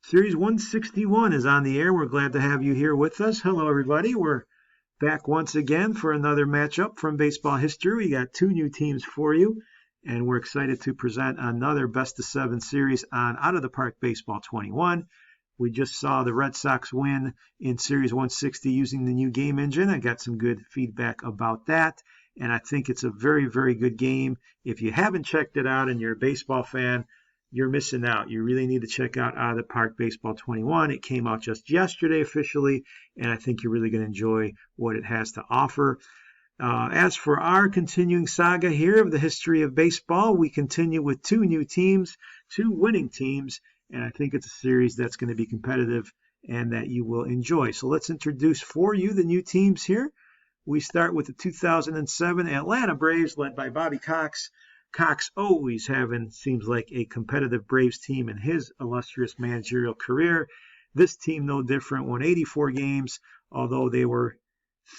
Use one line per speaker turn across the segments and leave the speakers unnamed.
Series 161 is on the air. We're glad to have you here with us. Hello, everybody. We're back once again for another matchup from baseball history. We got two new teams for you, and we're excited to present another best-of-7 series on Out of the Park Baseball 21. We just saw the Red Sox win in Series 160 using the new game engine. I got some good feedback about that, and I think it's a very, very good game. If you haven't checked it out and you're a baseball fan, you're missing out. You really need to check out Out of the Park Baseball 21. It came out just yesterday officially, and I think you're really going to enjoy what it has to offer. As for our continuing saga here of the history of baseball, we continue with two new teams, two winning teams, and I think it's a series that's going to be competitive and that you will enjoy. So let's introduce for you the new teams here. We start with the 2007 Atlanta Braves led by Bobby Cox. Cox always having, seems like, a competitive Braves team in his illustrious managerial career. This team, no different, won 84 games, although they were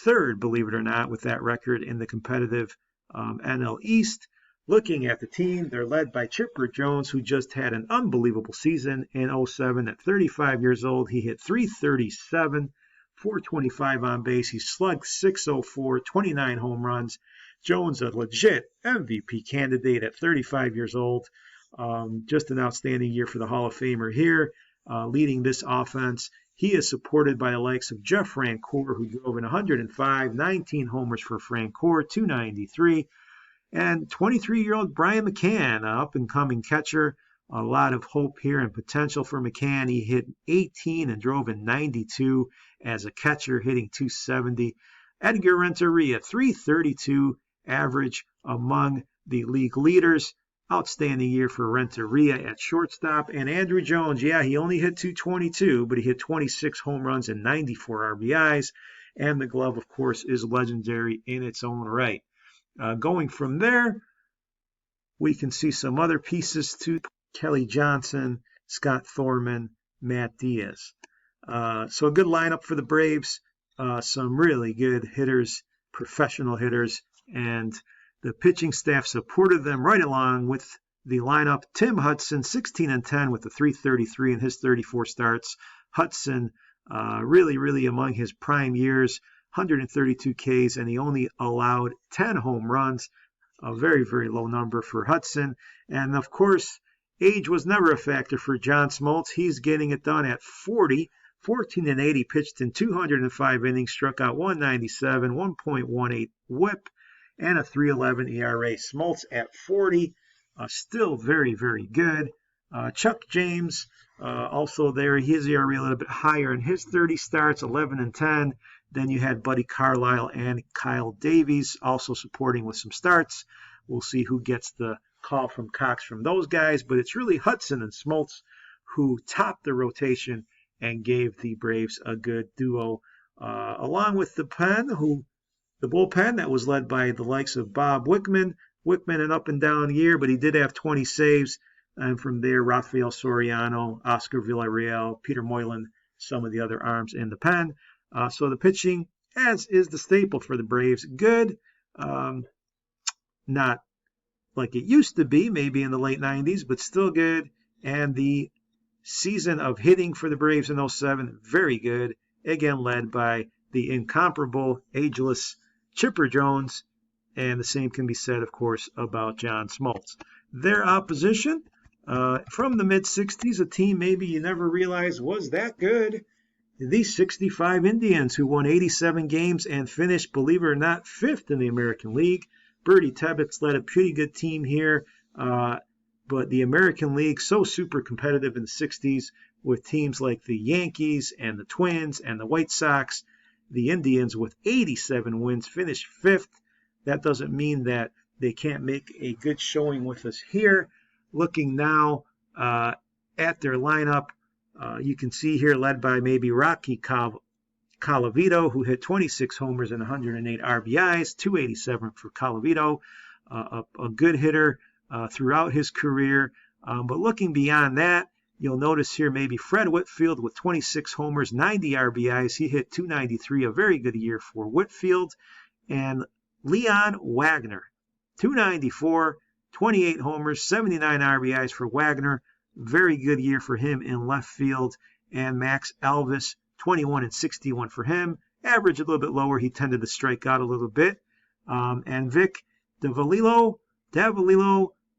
third, believe it or not, with that record in the competitive NL East. Looking at the team, they're led by Chipper Jones, who just had an unbelievable season in 07 at 35 years old. He hit .337, 425 on base. He slugged .604, 29 home runs. Jones, a legit MVP candidate at 35 years old. Just an outstanding year for the Hall of Famer here, leading this offense. He is supported by the likes of Jeff Francoeur, who drove in 105, 19 homers for Francoeur, 293. And 23-year-old Brian McCann, an up-and-coming catcher. A lot of hope here and potential for McCann. He hit 18 and drove in 92 as a catcher, hitting .270. Edgar Renteria, .332 average among the league leaders. Outstanding year for Renteria at shortstop. And Andruw Jones, yeah, he only hit .222, but he hit 26 home runs and 94 RBIs. And the glove, of course, is legendary in its own right. Going from there, we can see some other pieces too. Kelly Johnson, Scott Thorman, Matt Diaz. So a good lineup for the Braves. Some really good hitters, professional hitters, and the pitching staff supported them right along with the lineup. Tim Hudson, 16-10 with the .333 in his 34 starts. Hudson, really among his prime years, 132 Ks, and he only allowed 10 home runs. A very, very low number for Hudson. And of course, age was never a factor for John Smoltz. He's getting it done at 40. 14-8, he pitched in 205 innings, struck out 197, 1.18 whip, and a .311 ERA. Smoltz at 40, still very, very good. Chuck James, also there, his ERA a little bit higher in his 30 starts, 11-10. Then you had Buddy Carlisle and Kyle Davies also supporting with some starts. We'll see who gets the call from Cox from those guys, but it's really Hudson and Smoltz who topped the rotation and gave the Braves a good duo, along with the bullpen that was led by the likes of Bob Wickman. Wickman an up-and-down year, but he did have 20 saves. And from there, Rafael Soriano, Oscar Villarreal, Peter Moylan, some of the other arms in the pen. So the pitching, as is the staple for the Braves, good. Not like it used to be, maybe in the late 90s, but still good. And the season of hitting for the Braves in 07, very good. Again, led by the incomparable, ageless Chipper Jones. And the same can be said, of course, about John Smoltz. Their opposition from the mid-60s, a team maybe you never realized was that good. The 65 Indians, who won 87 games and finished, believe it or not, 5th in the American League. Bertie Tebbetts led a pretty good team here. But the American League, so super competitive in the 60s with teams like the Yankees and the Twins and the White Sox. The Indians, with 87 wins, finished 5th. That doesn't mean that they can't make a good showing with us here. Looking now at their lineup, you can see here led by maybe Rocky Colavito, who hit 26 homers and 108 RBIs, 287 for Colavito, a good hitter throughout his career. But looking beyond that, you'll notice here maybe Fred Whitfield with 26 homers, 90 RBIs. He hit 293, a very good year for Whitfield. And Leon Wagner, 294, 28 homers, 79 RBIs for Wagner. very good year for him in left field. And Max Alvis, 21 and 61 for him. Average a little bit lower. He tended to strike out a little bit. And Vic Davalillo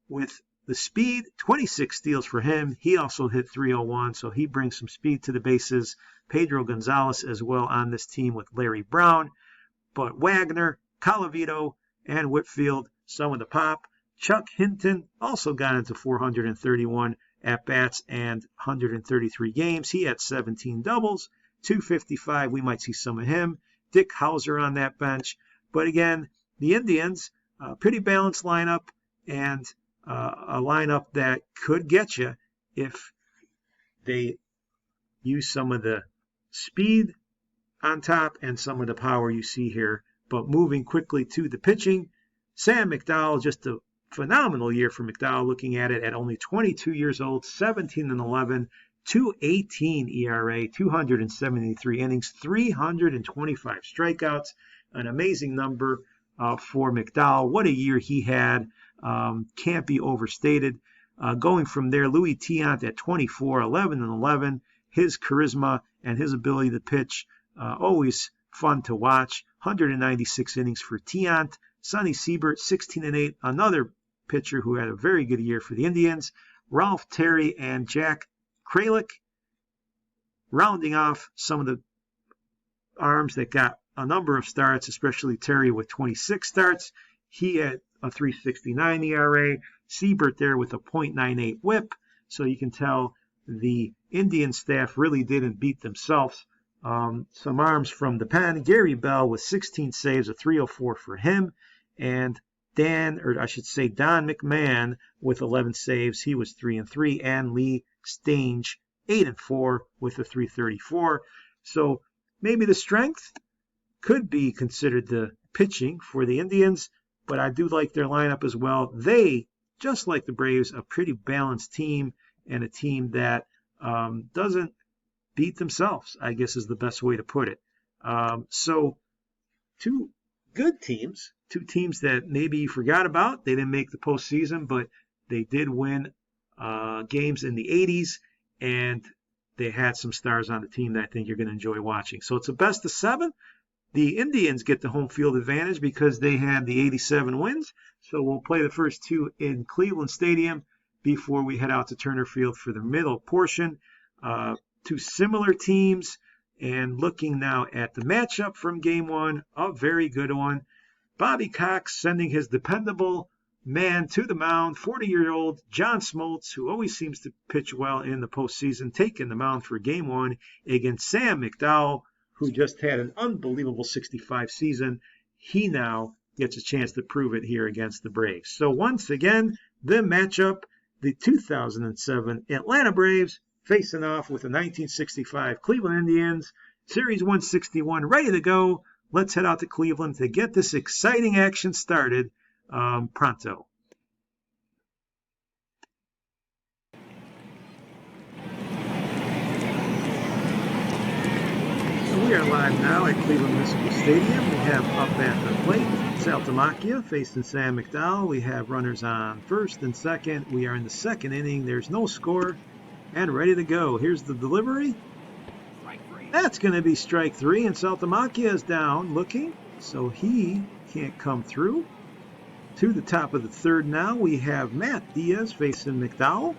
with the speed, 26 steals for him. He also hit 301, so he brings some speed to the bases. Pedro Gonzalez as well on this team with Larry Brown. But Wagner, Colavito, and Whitfield, some of the pop. Chuck Hinton also got into 431 at-bats and 133 games. He had 17 doubles, 255. We might see some of him. Dick Hauser on that bench. But again, the Indians, pretty balanced lineup, and a lineup that could get you if they use some of the speed on top and some of the power you see here. But moving quickly to the pitching, Sam McDowell, just a phenomenal year for McDowell, looking at it at only 22 years old, 17 and 11, 2.18 ERA, 273 innings, 325 strikeouts, an amazing number for McDowell. What a year he had. Can't be overstated. Going from there, Louis Tiant at 24, 11 and 11. His charisma and his ability to pitch, always fun to watch. 196 innings for Tiant. Sonny Siebert, 16 and 8. Another pitcher who had a very good year for the Indians. Ralph Terry and Jack Kralik, rounding off some of the arms that got a number of starts, especially Terry with 26 starts. He had a 3.69 ERA. Siebert there with a .98 whip. So you can tell the Indian staff really didn't beat themselves. Some arms from the pen. Gary Bell with 16 saves, a 3.04 for him. And Don McMahon with 11 saves. He was 3 and 3. And Lee Stange, 8 and 4 with a 3.34. So maybe the strength could be considered the pitching for the Indians, but I do like their lineup as well. They, just like the Braves, a pretty balanced team, and a team that doesn't beat themselves, I guess is the best way to put it. So two good teams, two teams that maybe you forgot about. They didn't make the postseason, but they did win games in the 80s, and they had some stars on the team that I think you're going to enjoy watching. So it's a best of 7. The Indians get the home field advantage because they had the 87 wins. So we'll play the first 2 in Cleveland Stadium before we head out to Turner Field for the middle portion. 2 similar teams. And looking now at the matchup from Game 1, a very good one. Bobby Cox sending his dependable man to the mound, 40-year-old John Smoltz, who always seems to pitch well in the postseason, taking the mound for Game 1 against Sam McDowell, who just had an unbelievable 65 season. He now gets a chance to prove it here against the Braves. So once again, the matchup, the 2007 Atlanta Braves facing off with the 1965 Cleveland Indians. Series 161 ready to go. Let's head out to Cleveland to get this exciting action started pronto. We are live now at Cleveland Municipal Stadium. We have up at the plate Saltalamacchia facing Sam McDowell. We have runners on first and second. We are in the second inning. There's no score and ready to go. Here's the delivery. That's going to be strike 3, and Saltalamacchia is down looking, so he can't come through. To the top of the third now, we have Matt Diaz facing McDowell.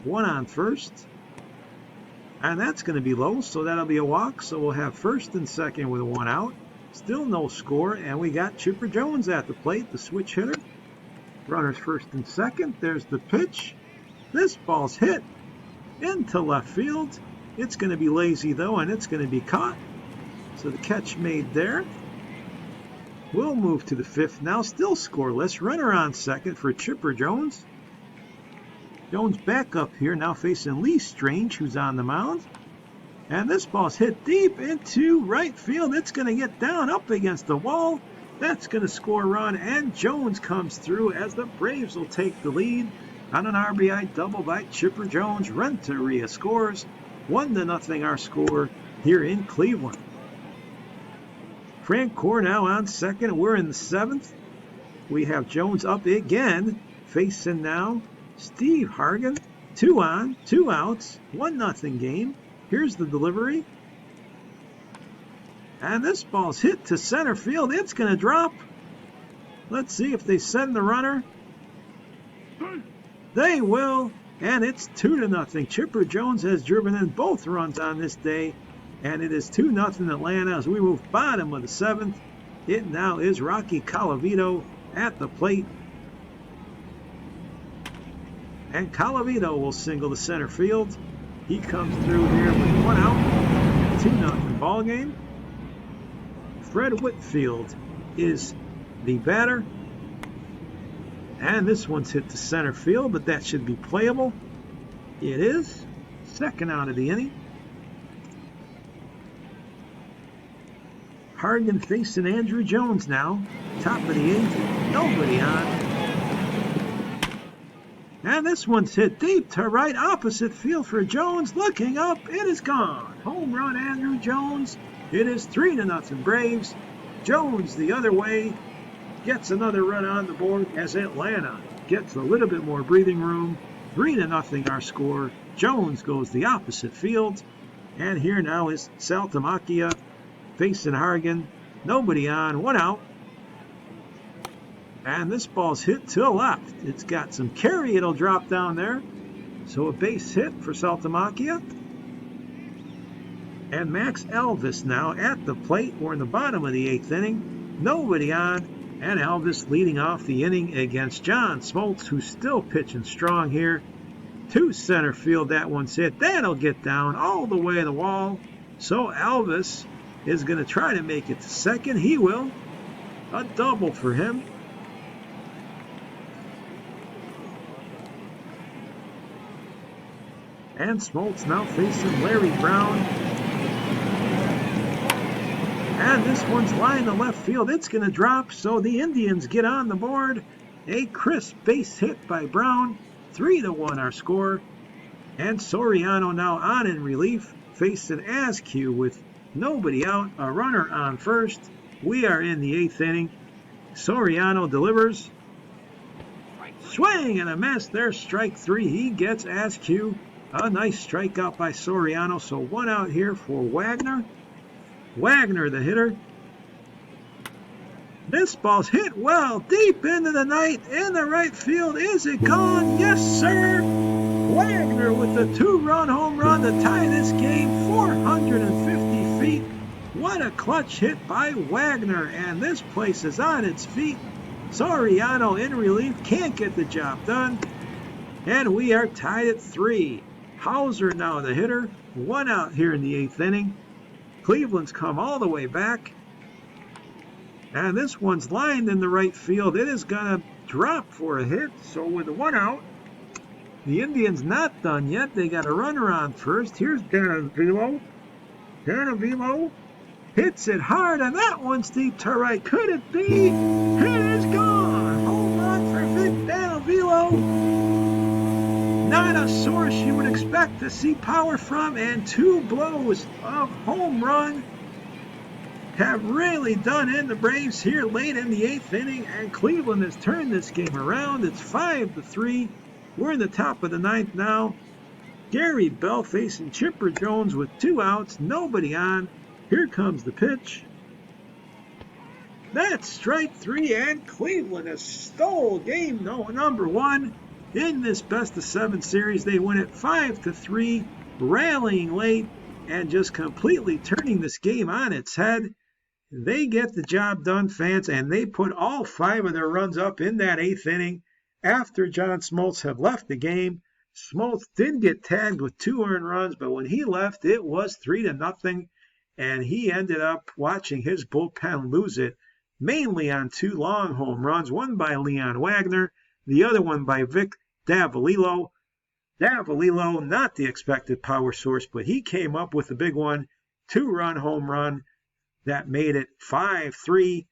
1 on first. And that's going to be low, so that'll be a walk. So we'll have first and second with a 1 out. Still no score, and we got Chipper Jones at the plate, the switch hitter. Runners first and second. There's the pitch. This ball's hit into left field. It's going to be lazy, though, and it's going to be caught. So the catch made there. We'll move to the 5th now, still scoreless. Runner on second for Chipper Jones. Jones back up here, now facing Lee Strange, who's on the mound. And this ball's hit deep into right field. It's going to get down up against the wall. That's going to score a run, and Jones comes through as the Braves will take the lead on an RBI double by Chipper Jones. Renteria scores. 1-0 our score here in Cleveland. Frank Cornell on second. We're in the 7th. We have Jones up again, facing now Steve Hargan. 2 on, 2 outs, 1-0 game. Here's the delivery. And this ball's hit to center field. It's going to drop. Let's see if they send the runner. They will. And it's 2-0. Chipper Jones has driven in both runs on this day. And it is 2-0 Atlanta as we move bottom of the 7th. It now is Rocky Colavito at the plate. And Colavito will single to center field. He comes through here with 1 out. 2-0 ball game. Fred Whitfield is the batter. And this one's hit to center field, but that should be playable. It is. Second out of the inning. Hargan facing Andrew Jones now. Top of the 8th. Nobody on. And this one's hit deep to right, opposite field for Jones. Looking up, it is gone. Home run, Andrew Jones. It is 3-0 Braves. Jones the other way gets another run on the board as Atlanta gets a little bit more breathing room. 3-0 our score. Jones goes the opposite field. And here now is Saltalamacchia facing Hargan. Nobody on, 1 out. And this ball's hit to the left. It's got some carry. It'll drop down there. So a base hit for Saltalamacchia. And Max Elvis now at the plate. We're in the bottom of the 8th inning. Nobody on. And Elvis leading off the inning against John Smoltz, who's still pitching strong here. To center field, that one's hit. That'll get down all the way to the wall. So Elvis is going to try to make it to second. He will. A double for him. And Smoltz now facing Larry Brown. And this one's lined to left field. It's going to drop, so the Indians get on the board. A crisp base hit by Brown. 3-1 our score. And Soriano now on in relief, facing Askew with nobody out. A runner on first. We are in the 8th inning. Soriano delivers. Swing and a miss. There's strike 3. He gets Askew. A nice strikeout by Soriano. So 1 out here for Wagner. Wagner, the hitter. This ball's hit well deep into the night in the right field. Is it gone? Yes, sir. Wagner with the 2-run home run to tie this game 450 feet. What a clutch hit by Wagner. And this place is on its feet. Soriano in relief. Can't get the job done. And we are tied at 3. Hauser now the hitter. 1 out here in the 8th inning. Cleveland's come all the way back. And this one's lined in the right field. It is going to drop for a hit. So with 1 out, the Indians not done yet. They got a runner on first. Here's Danavilo. Danavilo hits it hard, and that one's deep to right. Could it be? It is gone. Home run for Vic Danavilo. Not a source you would expect to see power from, and 2 blows of home run have really done in the Braves here late in the 8th inning, and Cleveland has turned this game around. It's 5-3. We're in the top of the 9th now. Gary Bell facing Chipper Jones with 2 outs, nobody on. Here comes the pitch. That's strike 3, and Cleveland has stole game number 1 in this best-of-7 series. They win it 5-3, rallying late and just completely turning this game on its head. They get the job done, fans, and they put all 5 of their runs up in that 8th inning after John Smoltz had left the game. Smoltz did get tagged with 2 earned runs, but when he left, it was 3-0, and he ended up watching his bullpen lose it, mainly on 2 long home runs, one by Leon Wagner, the other one by Vic Davalillo. Davalillo, not the expected power source, but he came up with a big one, 2-run home run that made it 5-3.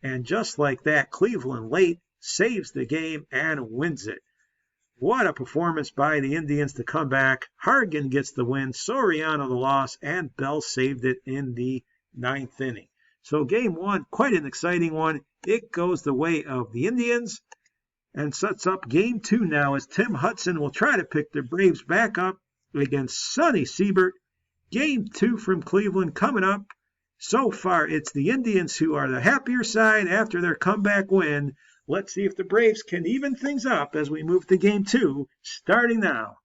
And just like that, Cleveland late saves the game and wins it. What a performance by the Indians to come back. Hargan gets the win, Soriano the loss, and Bell saved it in the 9th inning. So game 1, quite an exciting one. It goes the way of the Indians. and sets up game 2 now as Tim Hudson will try to pick the Braves back up against Sonny Siebert. Game 2 from Cleveland coming up. So far, it's the Indians who are the happier side after their comeback win. Let's see if the Braves can even things up as we move to game 2, starting now.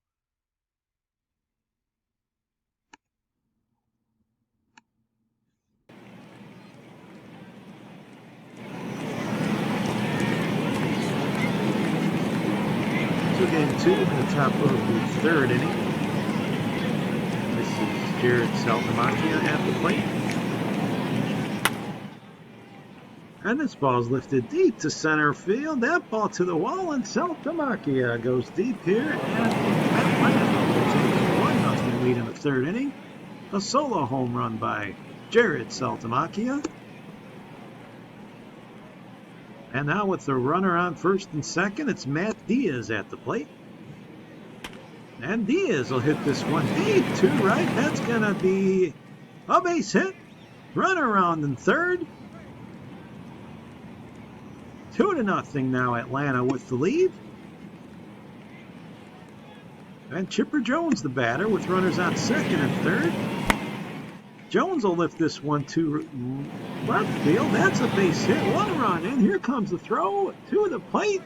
So game 2 in the top of the 3rd inning. This is Jared Saltamonte at the plate. And this ball is lifted deep to center field. That ball to the wall, and Saltamonte goes deep here. And Atlanta takes a 1-0 lead in the 3rd inning. A solo home run by Jared Saltamonte. And now with the runner on first and second, it's Matt Diaz at the plate. And Diaz will hit this one deep to right. That's going to be a base hit. Run around in third. 2-0 now, Atlanta with the lead. And Chipper Jones, the batter, with runners on second and third. Jones will lift this one to left field. That's a base hit. 1 run in. Here comes the throw to the plate.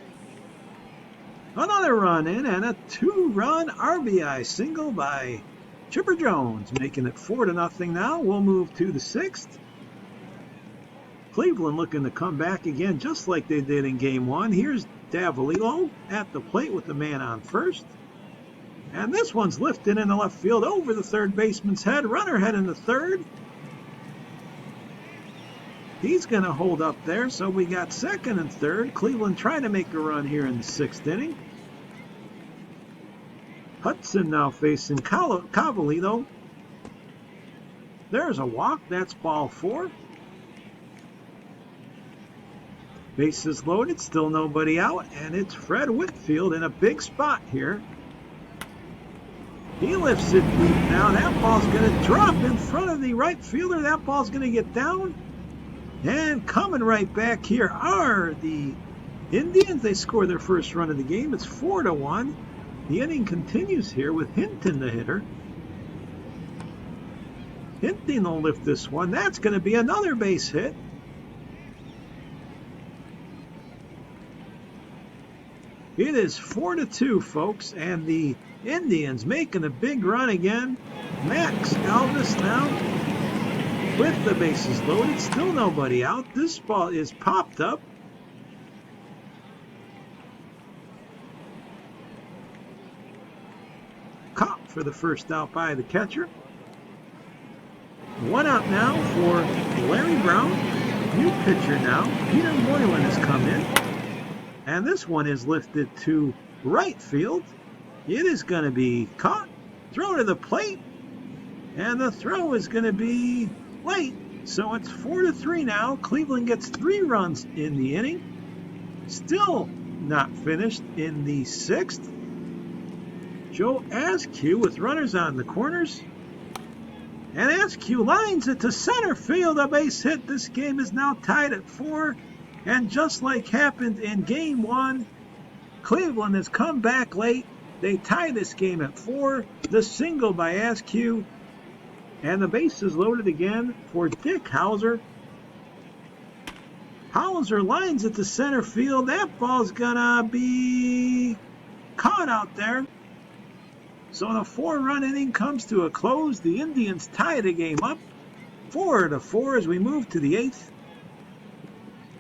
Another run in and a 2-run RBI single by Chipper Jones, making it 4-0 now. We'll move to the 6th. Cleveland looking to come back again just like they did in game 1. Here's Davalillo at the plate with the man on first. And this one's lifted into left field over the third baseman's head. Runner heading to third. He's going to hold up there, so we got second and third. Cleveland trying to make a run here in the 6th inning. Hudson now facing Cavalino. There's a walk. That's ball 4. Bases loaded, still nobody out, and it's Fred Whitfield in a big spot here. He lifts it deep now. That ball's going to drop in front of the right fielder. That ball's going to get down. And coming right back here are the Indians. They score their first run of the game. It's 4-1. The inning continues here with Hinton, the hitter. Hinton will lift this one. That's going to be another base hit. It is 4-2, folks, and the Indians making a big run again. Max Alvis now with the bases loaded. Still nobody out. This ball is popped up. Caught for the first out by the catcher. 1 out now for Larry Brown. New pitcher now. Peter Moylan has come in. And this one is lifted to right field. It is going to be caught, thrown to the plate, and the throw is going to be late. So it's 4-3 now. Cleveland gets 3 runs in the inning. Still not finished in the 6th. Joe Askew with runners on the corners. And Askew lines it to center field, a base hit. This game is now tied at 4. And just like happened in game 1, Cleveland has come back late. They tie this game at 4. The single by Askew. And the bases loaded again for Dick Hauser. Hauser lines it to center field. That ball's gonna be caught out there. So the 4-run inning comes to a close. The Indians tie the game up 4-4 as we move to the 8th.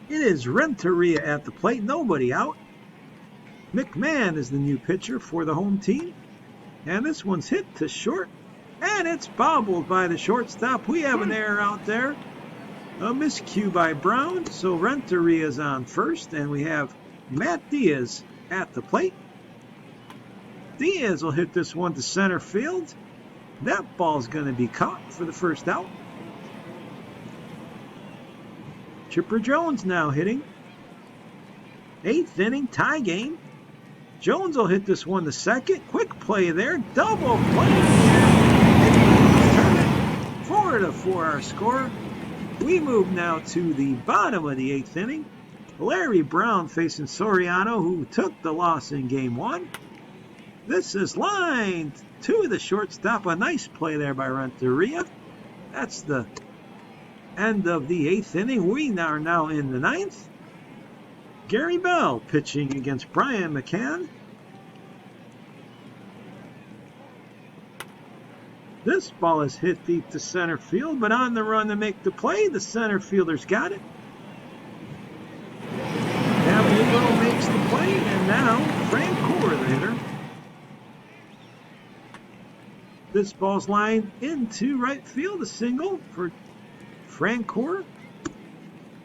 It is Renteria at the plate, nobody out. McMahon is the new pitcher for the home team. And this one's hit to short. And it's bobbled by the shortstop. We have an error out there. A miscue by Brown. So Renteria is on first. And we have Matt Diaz at the plate. Diaz will hit this one to center field. That ball's going to be caught for the first out. Chipper Jones now hitting. 8th inning, tie game. Jones will hit this one to second. Quick play there. Double play. 4-4 our score. We move now to the bottom of the 8th inning. Larry Brown facing Soriano, who took the loss in game 1. This is lined to the shortstop. A nice play there by Renteria. That's the end of the 8th inning. We are now in the 9th. Gary Bell pitching against Brian McCann. This ball is hit deep to center field, but on the run to make the play, the center fielder's got it. Cavallero makes the play, and now Frank Core, the hitter. This ball's lined into right field, a single for Frank Core.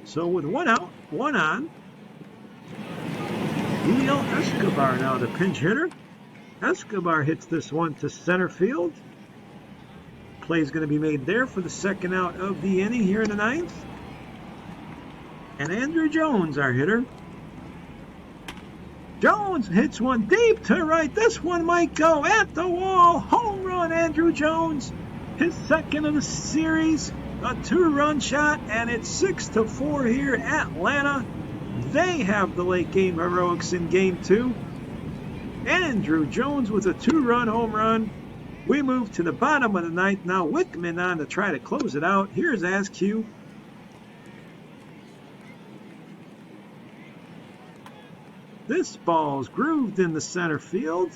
So with 1 out, 1 on, Julio Escobar now the pinch hitter. Escobar hits this one to center field. Play is going to be made there for the 2nd out of the inning here in the 9th. And Andrew Jones, our hitter. Jones hits one deep to right. This one might go at the wall. Home run, Andrew Jones. His 2nd of the series. A 2-run shot, and it's 6-4 here. Atlanta. They have the late game heroics in game 2. Andrew Jones with a 2-run home run. We move to the bottom of the 9th. Now Wickman on to try to close it out. Here's Askew. This ball's grooved in the center field.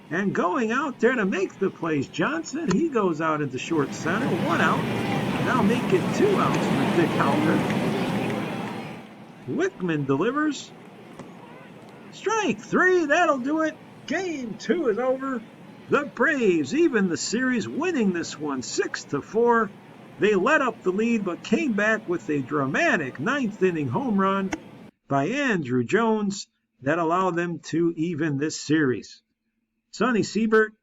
And going out there to make the plays, Johnson. He goes out into short center. 1 out. Now make it 2 outs for Dick Halter. Wickman delivers. Strike 3. That'll do it. Game 2 is over. The Braves even the series, winning this one 6-4. They let up the lead but came back with a dramatic 9th inning home run by Andrew Jones that allowed them to even this series. Sonny Siebert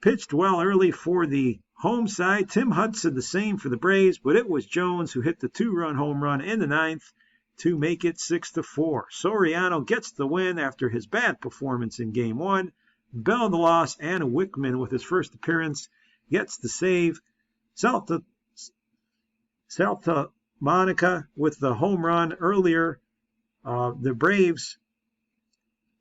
pitched well early for the home side. Tim Hudson the same for the Braves, but it was Jones who hit the 2-run home run in the 9th to make it 6-4. Soriano gets the win after his bad performance in game 1. Bell the loss, and Wickman with his first appearance gets the save. Salta Monica with the home run earlier. The Braves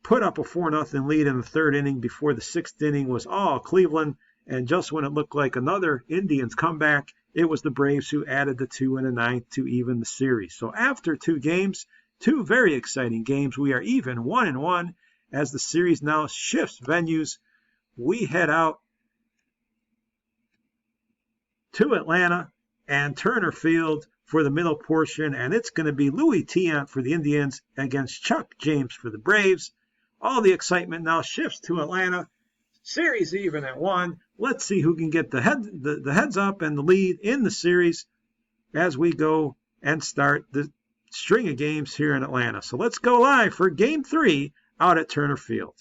put up a 4-0 lead in the 3rd inning before the 6th inning was all Cleveland. And just when it looked like another Indians comeback, it was the Braves who added the 2 in the 9th to even the series. So after 2 games, 2 very exciting games, we are even 1-1. As the series now shifts venues, we head out to Atlanta and Turner Field for the middle portion, and it's going to be Louis Tiant for the Indians against Chuck James for the Braves. All the excitement now shifts to Atlanta. Series even at 1. Let's see who can get the heads up and the lead in the series as we go and start the string of games here in Atlanta. So let's go live for Game 3 out at Turner Field.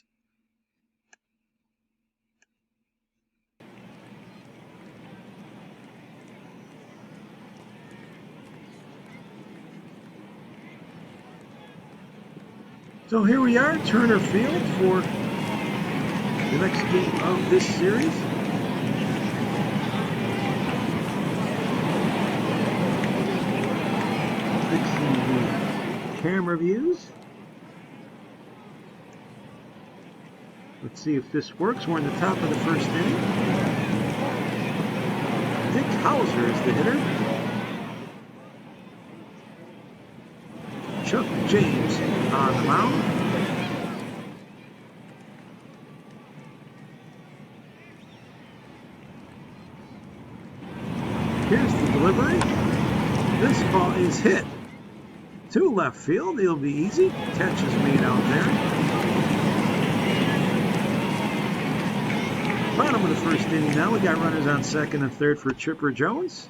So here we are, Turner Field, for the next game of this series. Fixing the camera views. Let's see if this works. We're in the top of the 1st inning. Dick Hauser is the hitter. Chuck James on the mound. Here's the delivery. This ball is hit to left field. It'll be easy. Catch is made out there. Bottom of the 1st inning now. We got runners on 2nd and 3rd for Chipper Jones.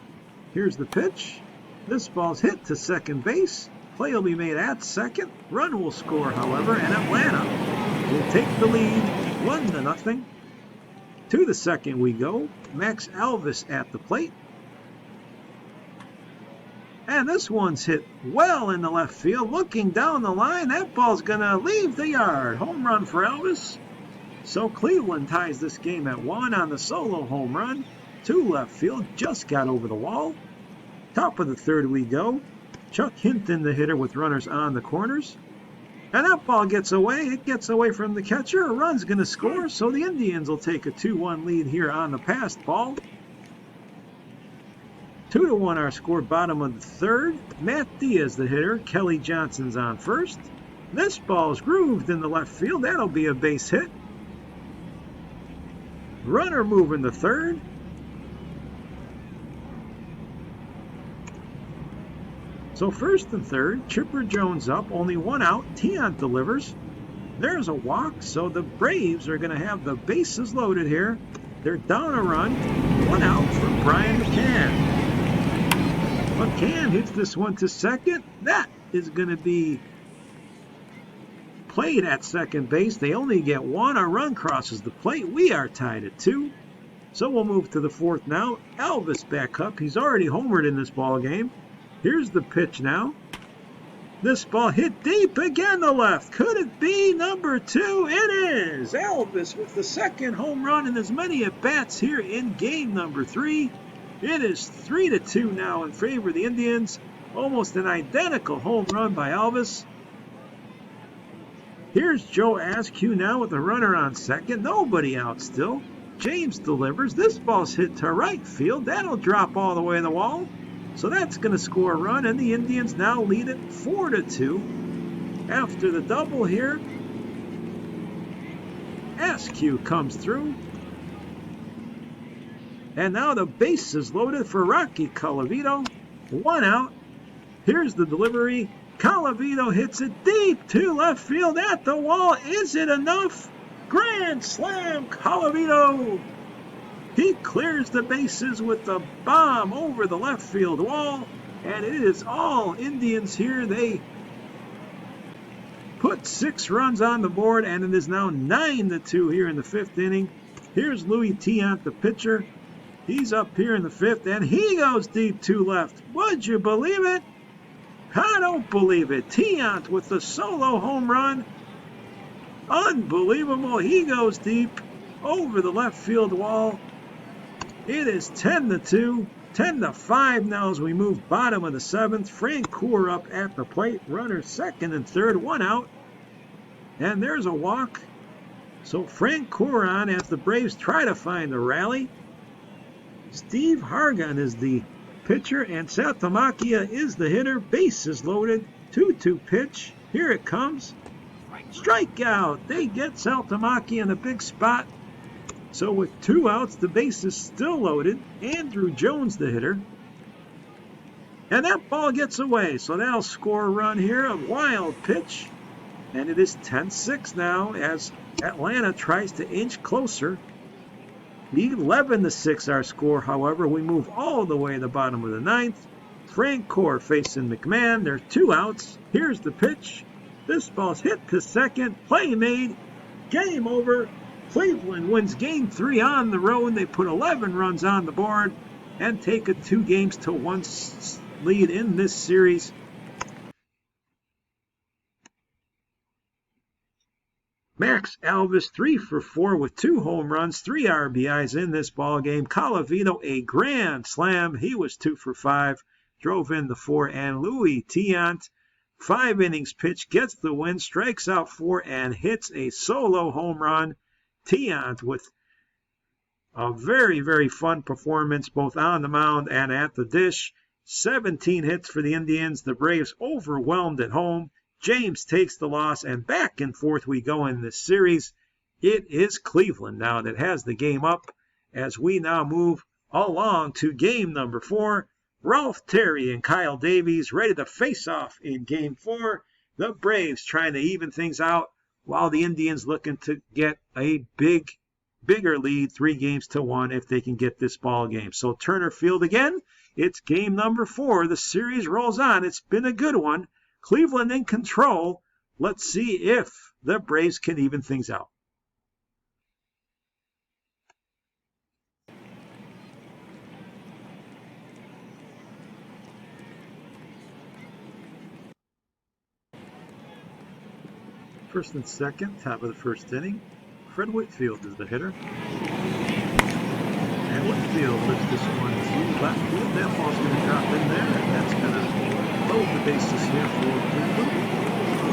Here's the pitch. This ball's hit to second base. Play will be made at 2nd. Run will score, however, and Atlanta will take the lead 1-0. To the 2nd we go. Max Alvis at the plate. And this one's hit well in the left field. Looking down the line, that ball's going to leave the yard. Home run for Alvis. So Cleveland ties this game at 1 on the solo home run. To left field, just got over the wall. Top of the 3rd we go. Chuck Hinton, the hitter, with runners on the corners. And that ball gets away. It gets away from the catcher. A run's going to score, so the Indians will take a 2-1 lead here on the passed ball. 2-1 our score, bottom of the third. Matt Diaz, the hitter. Kelly Johnson's on first. This ball's grooved in the left field. That'll be a base hit. Runner moving to third. So first and third, Chipper Jones up, only one out. Tiant delivers. There's a walk, so the Braves are going to have the bases loaded here. They're down a run, one out for Brian McCann. McCann hits this one to second. That is going to be played at second base. They only get one. A run crosses the plate. We are tied at 2. So we'll move to the fourth now. Elvis back up. He's already homered in this ball game. Here's the pitch now. This ball hit deep again to left. Could it be number 2? It is. Elvis with the second home run and as many at-bats here in game number 3. It is 3-2 now in favor of the Indians. Almost an identical home run by Elvis. Here's Joe Askew now with a runner on second. Nobody out still. James delivers. This ball's hit to right field. That'll drop all the way to the wall. So that's going to score a run, and the Indians now lead it 4-2. After the double here, Askew comes through. And now the base is loaded for Rocky Colavito. One out. Here's the delivery. Colavito hits it deep to left field at the wall. Is it enough? Grand slam, Colavito. He clears the bases with the bomb over the left field wall, and it is all Indians here. They put 6 runs on the board, and it is now 9-2 here in the 5th inning. Here's Louis Tiant, the pitcher. He's up here in the 5th, and he goes deep to left. Would you believe it? I don't believe it. Tiant with the solo home run. Unbelievable. He goes deep over the left field wall. It is 10-2, 10-5 now as we move bottom of the 7th. Frank Coor up at the plate. Runners second and third, one out. And there's a walk. So Frank Coor on as the Braves try to find a rally. Steve Hargan is the pitcher and Satamakia is the hitter. Bases loaded. 2-2 pitch. Here it comes. Strikeout. They get Saltamaki in a big spot. So with 2 outs, the base is still loaded. Andrew Jones, the hitter. And that ball gets away. So that'll score a run here. A wild pitch. And it is 10-6 now as Atlanta tries to inch closer. 11-6 our score, however. We move all the way to the bottom of the 9th. Frank Coor facing McMahon. There are 2 outs. Here's the pitch. This ball's hit to second. Play made. Game over. Cleveland wins game 3 on the road. They put 11 runs on the board and take a 2-1 lead in this series. Max Alvis 3 for 4 with 2 home runs, 3 RBIs in this ball game. Colavito a grand slam. He was 2 for 5, drove in the 4, and Louis Tiant 5 innings pitch, gets the win, strikes out 4, and hits a solo home run. Tiant with a very, very fun performance both on the mound and at the dish. 17 hits for the Indians. The Braves overwhelmed at home. James takes the loss, and back and forth we go in this series. It is Cleveland now that has the game up as we now move along to game number 4. Ralph Terry and Kyle Davies ready to face off in game 4. The Braves trying to even things out while the Indians looking to get a bigger lead, 3-1 if they can get this ball game. So Turner Field again. It's game number 4. The series rolls on. It's been a good one. Cleveland in control. Let's see if the Braves can even things out. First and second, top of the first inning. Fred Whitfield is the hitter. And Whitfield lifts this one to left field. That ball's going to drop in there, and that's going to load the bases here for Cleveland.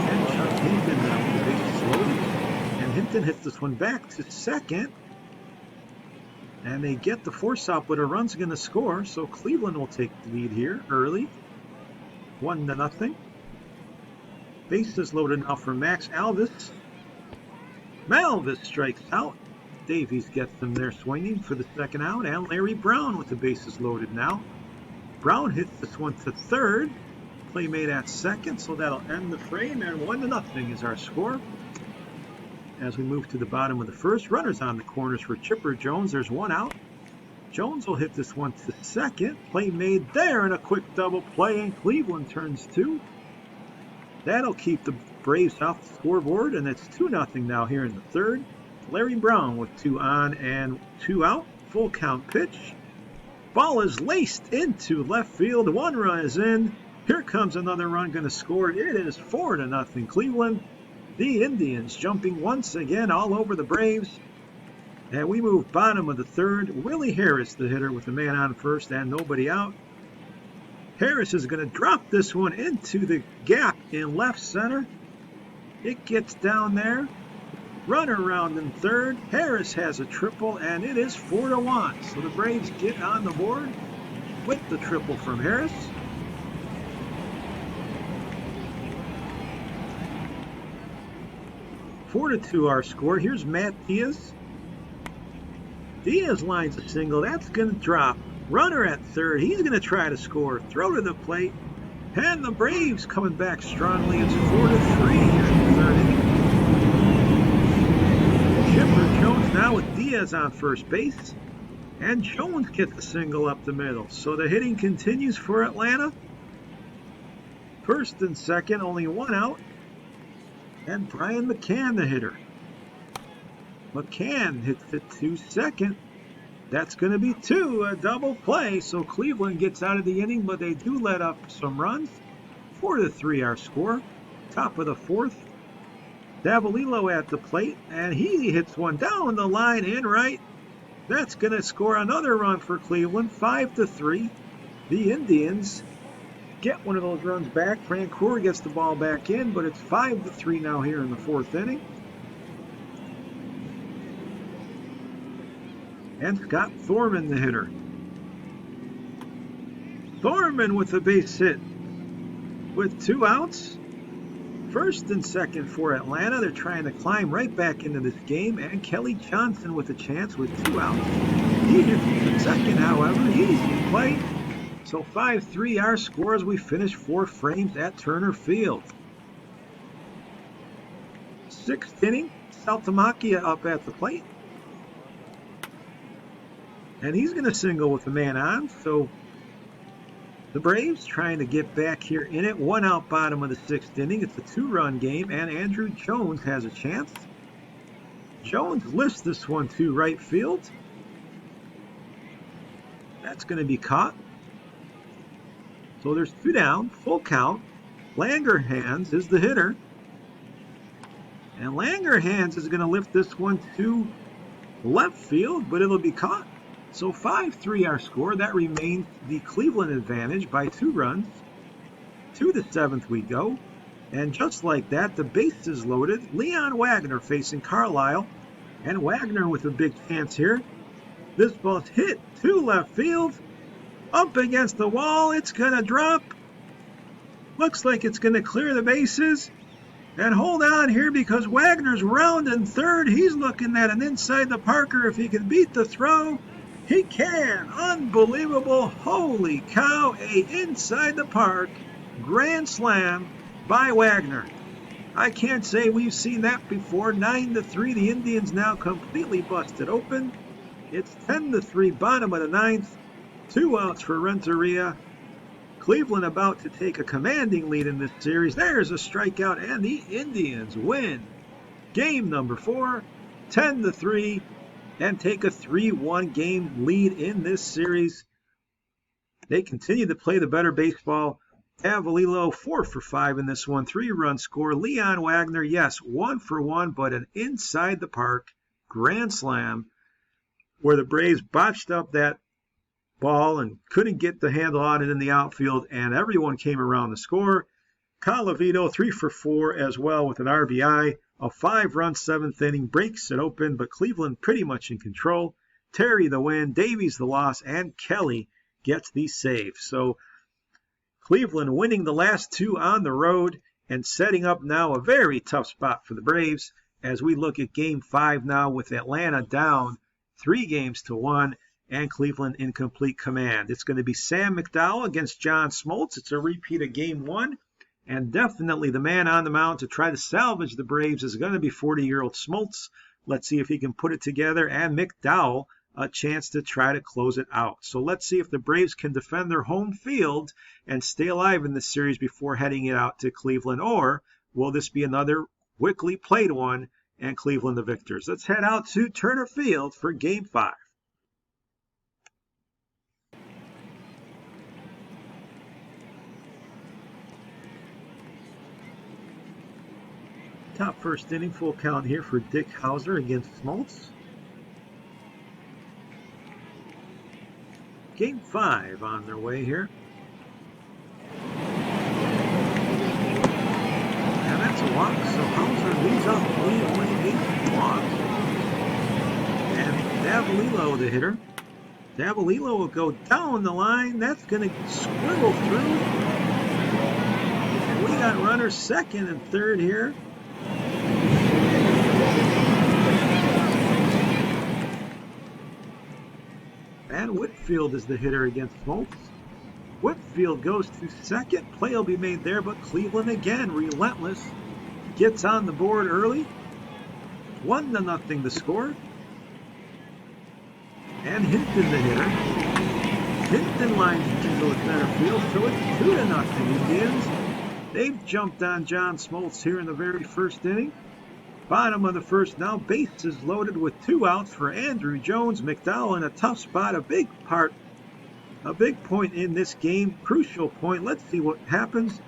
And Chuck Hinton now with the bases loaded. And Hinton hits this one back to second. And they get the force out, but a run's going to score. So Cleveland will take the lead here early. 1-0. Bases loaded now for Max Alvis. Malvis strikes out. Davies gets them there swinging for the second out. And Larry Brown with the bases loaded now. Brown hits this one to third. Play made at second, so that'll end the frame. And 1-0 is our score. As we move to the bottom of the first, runners on the corners for Chipper Jones. There's one out. Jones will hit this one to second. Play made there, and a quick double play, and Cleveland turns two. That'll keep the Braves off the scoreboard, and it's 2-0 now here in the third. Larry Brown with 2 on and 2 out. Full count pitch. Ball is laced into left field. 1 run is in. Here comes another run going to score. It is 4-0 Cleveland. The Indians jumping once again all over the Braves. And we move bottom of the third. Willie Harris, the hitter, with a man on first and nobody out. Harris is going to drop this one into the gap in left center. It gets down there. Runner around in third. Harris has a triple, and it is 4-1. So the Braves get on the board with the triple from Harris. Four to 2 our score. Here's Matt Diaz. Diaz lines a single. That's going to drop. Runner at third. He's going to try to score. Throw to the plate. And the Braves coming back strongly. It's 4-3 here in the third inning. Chipper Jones now with Diaz on first base. And Jones gets the single up the middle. So the hitting continues for Atlanta. First and second, only 1 out. And Brian McCann, the hitter. McCann hits it to second. That's going to be 2, a double play. So Cleveland gets out of the inning, but they do let up some runs. 4-3 our score. Top of the fourth. Davalillo at the plate, and he hits one down the line in right. That's going to score another run for Cleveland. 5-3. The Indians get one of those runs back. Francoeur gets the ball back in, but it's 5-3 now here in the fourth inning. And Scott Thorman, the hitter. Thorman with a base hit with 2 outs. First and second for Atlanta. They're trying to climb right back into this game. And Kelly Johnson with a chance with 2 outs. He hits the second, however. He's in play. So 5-3 our score as we finish 4 frames at Turner Field. 6th inning. Saltalamacchia up at the plate. And he's going to single with a man on. So the Braves trying to get back here in it. 1 out bottom of the 6th inning. It's a 2-run game, and Andrew Jones has a chance. Jones lifts this one to right field. That's going to be caught. So there's 2 down, full count. Langerhans is the hitter. And Langerhans is going to lift this one to left field, but it'll be caught. So 5-3 our score. That remains the Cleveland advantage by 2 runs. To the 7th we go. And just like that, the base is loaded. Leon Wagner facing Carlisle. And Wagner with a big chance here. This ball's hit to left field. Up against the wall. It's going to drop. Looks like it's going to clear the bases. And hold on here because Wagner's rounding third. He's looking at an inside the Parker. If he can beat the throw, he can. Unbelievable. Holy cow. A inside the park grand slam by Wagner. I can't say we've seen that before. 9-3. The Indians now completely busted open. It's 10-3 bottom of the 9th. 2 outs for Renteria. Cleveland about to take a commanding lead in this series. There's a strikeout, and the Indians win game number 4, 10-3, and take a 3-1 game lead in this series. They continue to play the better baseball. Davalillo 4 for 5 in this one, 3-run score. Leon Wagner, yes, 1 for 1, but an inside the park grand slam where the Braves botched up that ball and couldn't get the handle on it in the outfield, and everyone came around to score. Colavito 3 for 4 as well with an RBI. A 5-run 7th inning breaks it open, but Cleveland pretty much in control. Terry the win, Davies the loss, and Kelly gets the save. So Cleveland winning the last 2 on the road and setting up now a very tough spot for the Braves as we look at Game 5 now with Atlanta down 3-1 and Cleveland in complete command. It's going to be Sam McDowell against John Smoltz. It's a repeat of Game 1. And definitely the man on the mound to try to salvage the Braves is going to be 40-year-old Smoltz. Let's see if he can put it together. And McDowell, a chance to try to close it out. So let's see if the Braves can defend their home field and stay alive in this series before heading it out to Cleveland. Or will this be another quickly played one and Cleveland the victors? Let's head out to Turner Field for Game 5. Top first inning, full count here for Dick Hauser against Smoltz. Game 5 on their way here. And that's a walk, so Hauser leads off the lead, only 8 walks. And Davalillo, the hitter. Davalillo will go down the line. That's going to squirrel through. And we got runners second and third here. And Whitfield is the hitter against Smoltz. Whitfield goes to second. Play will be made there, but Cleveland again, relentless, gets on the board early. 1-0 the score. And Hinton the hitter. Hinton lines into the center field, so it's 2-0 Indians. They've jumped on John Smoltz here in the very first inning. Bottom of the first now, bases loaded with 2 outs for Andrew Jones. McDowell in a tough spot, a big point in this game, crucial point. Let's see what happens.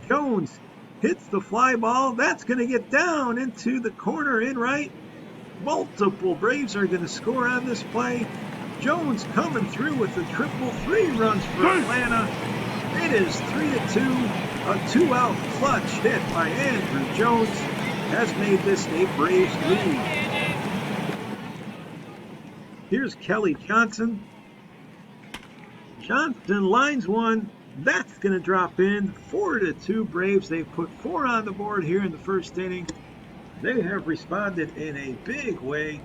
Jones hits the fly ball. That's going to get down into the corner in right. Multiple Braves are going to score on this play. Jones coming through with the triple, 3 runs for Atlanta. It is 3-2. A 2-out clutch hit by Andrew Jones has made this a Braves lead. Here's Kelly Johnson. Johnson lines one. That's going to drop in. 4-2 Braves. They've put 4 on the board here in the first inning. They have responded in a big way.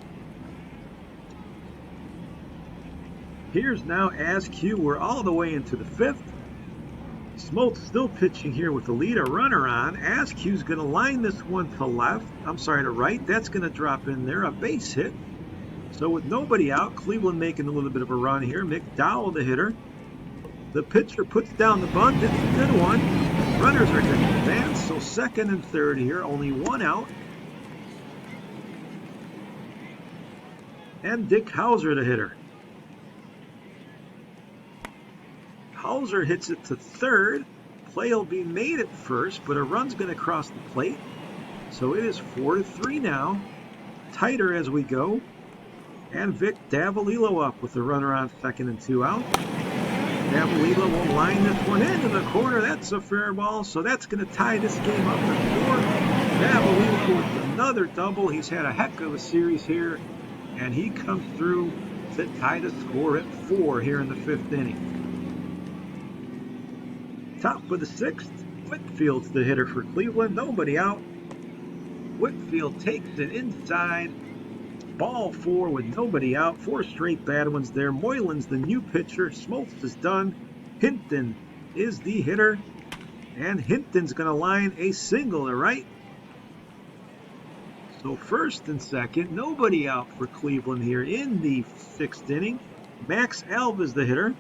Here's now Askew. We're all the way into the 5th. Smoltz still pitching here with the lead, a runner on. Askew's going to line this one to right. That's going to drop in there, a base hit. So with nobody out, Cleveland making a little bit of a run here. McDowell, the hitter. The pitcher puts down the bunt. It's a good one. Runners are going to advance, so second and third here, only 1 out. And Dick Hauser, the hitter. Hauser hits it to third. Play will be made at first, but a run's going to cross the plate. So it is 4-3 now. Tighter as we go. And Vic Davalillo up with the runner on second and 2 out. Davalillo will line this one into the corner. That's a fair ball, so that's going to tie this game up at 4. Davalillo with another double. He's had a heck of a series here, and he comes through to tie the score at 4 here in the 5th inning. Top of the 6th, Whitfield's the hitter for Cleveland. Nobody out. Whitfield takes it inside. Ball 4 with nobody out. 4 straight bad ones there. Moylan's the new pitcher. Smoltz is done. Hinton is the hitter. And Hinton's going to line a single to right. So first and second, nobody out for Cleveland here in the 6th inning. Max Alva's the hitter.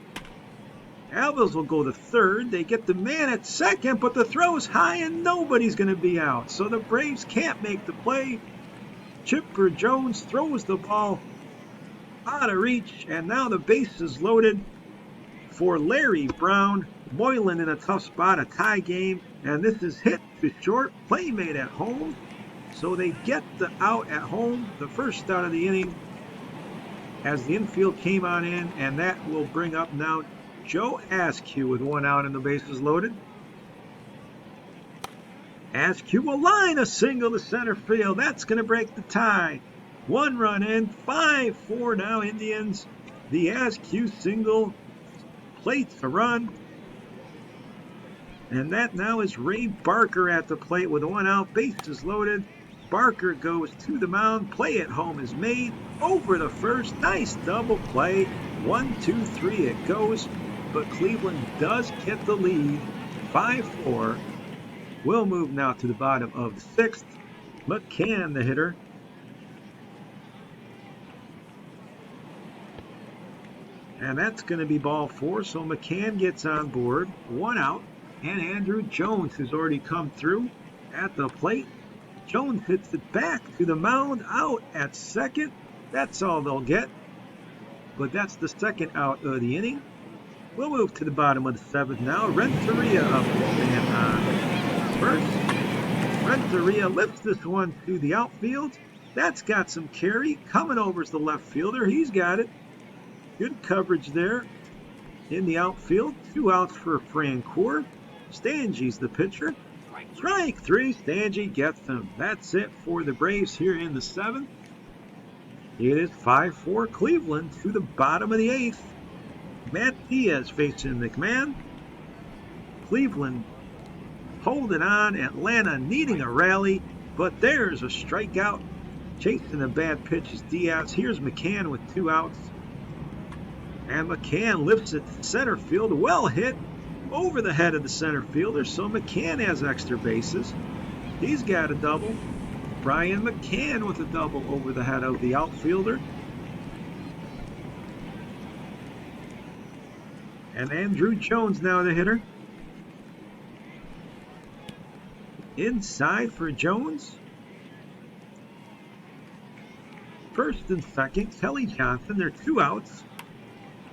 Alves will go to third. They get the man at second, but the throw is high and nobody's going to be out. So the Braves can't make the play. Chipper Jones throws the ball out of reach, and now the base is loaded for Larry Brown. Moylan in a tough spot, a tie game, and this is hit to short. Play made at home. So they get the out at home, the first out of the inning. as the infield came on in, and that will bring up now Joe Askew with one out and the bases loaded. Askew will line a single to center field. That's going to break the tie. 1 run in, 5-4 now Indians. The Askew single plates a run. And that now is Ray Barker at the plate with one out, bases loaded. Barker goes to the mound. Play at home is made. Over the first. Nice double play. 1-2-3 it goes. But Cleveland does get the lead. 5-4. We'll move now to the bottom of the sixth. McCann, the hitter. And that's going to be ball 4. So McCann gets on board. 1 out. And Andrew Jones has already come through at the plate. Jones hits it back to the mound, out at second. That's all they'll get. But that's the second out of the inning. We'll move to the bottom of the seventh now. Renteria up and on first. Renteria lifts this one to the outfield. That's got some carry. Coming over is the left fielder. He's got it. Good coverage there in the outfield. 2 outs for Francoeur. Stangy's the pitcher. Strike 3. Stangy gets him. That's it for the Braves here in the 7th. It is 5-4 Cleveland to the bottom of the 8th. Matt Diaz facing McMahon. Cleveland holding on. Atlanta needing a rally, but there's a strikeout. Chasing a bad pitch is Diaz. Here's McCann with 2 outs. And McCann lifts it to center field. Well hit over the head of the center fielder, so McCann has extra bases. He's got a double. Brian McCann with a double over the head of the outfielder. And Andrew Jones now the hitter. Inside for Jones. First and second, Kelly Johnson. They're 2 outs.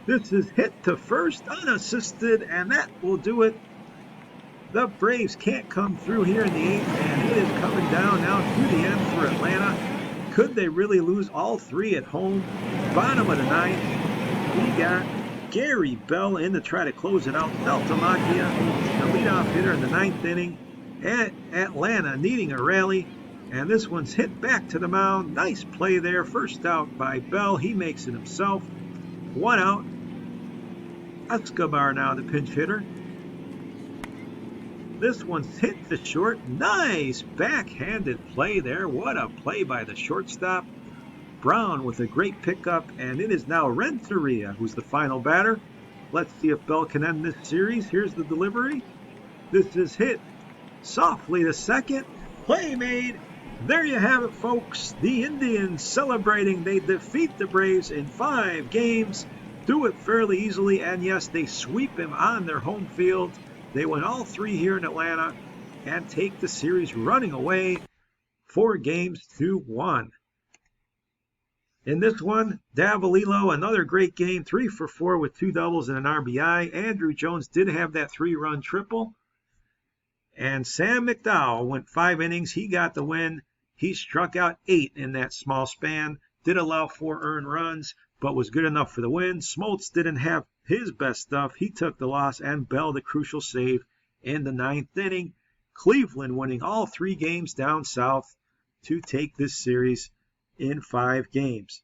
This is hit to first, unassisted, and that will do it. The Braves can't come through here in the 8th, and it is coming down now to the end for Atlanta. Could they really lose all 3 at home? Bottom of the 9th, we got Gary Bell in to try to close it out. Deltamacchia, the leadoff hitter in the 9th inning. At Atlanta needing a rally, and this one's hit back to the mound. Nice play there. First out by Bell. He makes it himself. 1 out. Escobar now the pinch hitter. This one's hit to short. Nice backhanded play there. What a play by the shortstop. Brown with a great pickup, and it is now Renteria who's the final batter. Let's see if Bell can end this series. Here's the delivery. This is hit softly to second. Play made. There you have it, folks. The Indians celebrating. They defeat the Braves in 5 games. Do it fairly easily, and yes, they sweep him on their home field. They win all 3 here in Atlanta and take the series running away 4-1. In this one, Davalillo, another great game, 3 for 4 with 2 doubles and an RBI. Andrew Jones did have that 3-run triple. And Sam McDowell went 5 innings. He got the win. He struck out 8 in that small span. Did allow 4 earned runs, but was good enough for the win. Smoltz didn't have his best stuff. He took the loss, and Bell the crucial save in the 9th inning. Cleveland winning all 3 games down south to take this series in 5 games.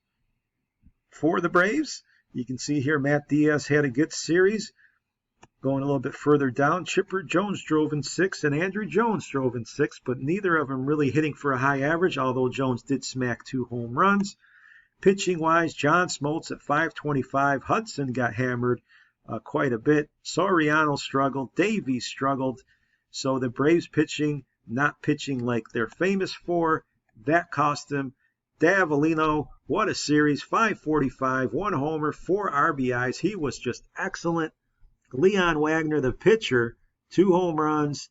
For the Braves, you can see here Matt Diaz had a good series. Going a little bit further down, Chipper Jones drove in 6 and Andrew Jones drove in 6, but neither of them really hitting for a high average, although Jones did smack 2 home runs. Pitching-wise, John Smoltz at .525. Hudson got hammered quite a bit. Soriano struggled. Davies struggled. So the Braves pitching, not pitching like they're famous for. That cost them. Davalillo, what a series. .545, 1 homer, 4 RBIs. He was just excellent. Leon Wagner, the pitcher, 2 home runs,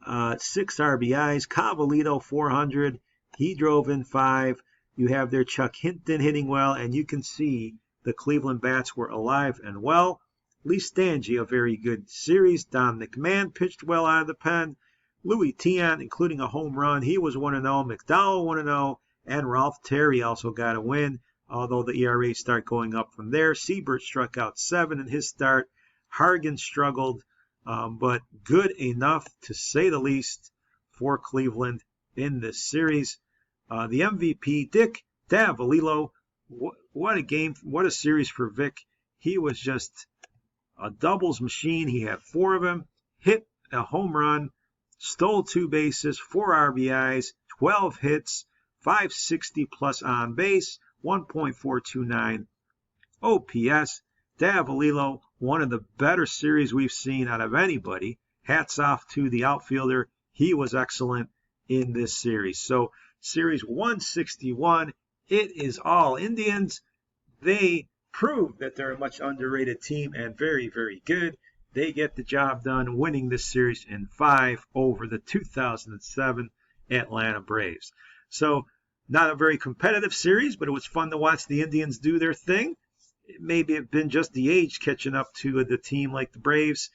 6 RBIs. Cavallito, 400. He drove in 5. You have there Chuck Hinton hitting well, and you can see the Cleveland bats were alive and well. Lee Stangy, a very good series. Don McMahon pitched well out of the pen. Louis Tiant, including a home run. He was 1-0. McDowell 1-0. And Ralph Terry also got a win. although the ERAs start going up from there. Siebert struck out 7 in his start. Hargan struggled, but good enough to say the least for Cleveland in this series. The MVP, Dick Davalillo. What a game, what a series for Vic. He was just a doubles machine. He had 4 of them, hit a home run, stole 2 bases, 4 RBIs, 12 hits, 560 plus on base, 1.429 OPS. Davalillo, one of the better series we've seen out of anybody. Hats off to the outfielder. He was excellent in this series. So series 161, it is all Indians. They prove that they're a much underrated team and very, very good. They get the job done, winning this series in 5 over the 2007 Atlanta Braves. So not a very competitive series, but it was fun to watch the Indians do their thing. It maybe have been just the age catching up to the team like the Braves.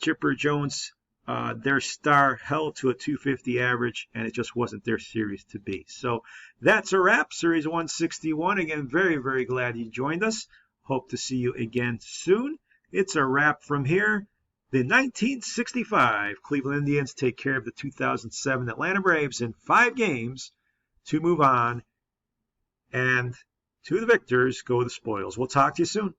Chipper Jones, their star, held to a 250 average, and it just wasn't their series to be. So that's a wrap. Series 161. Again, very, very glad you joined us. Hope to see you again soon. It's a wrap from here. The 1965 Cleveland Indians take care of the 2007 Atlanta Braves in 5 games to move on. And to the victors go the spoils. We'll talk to you soon.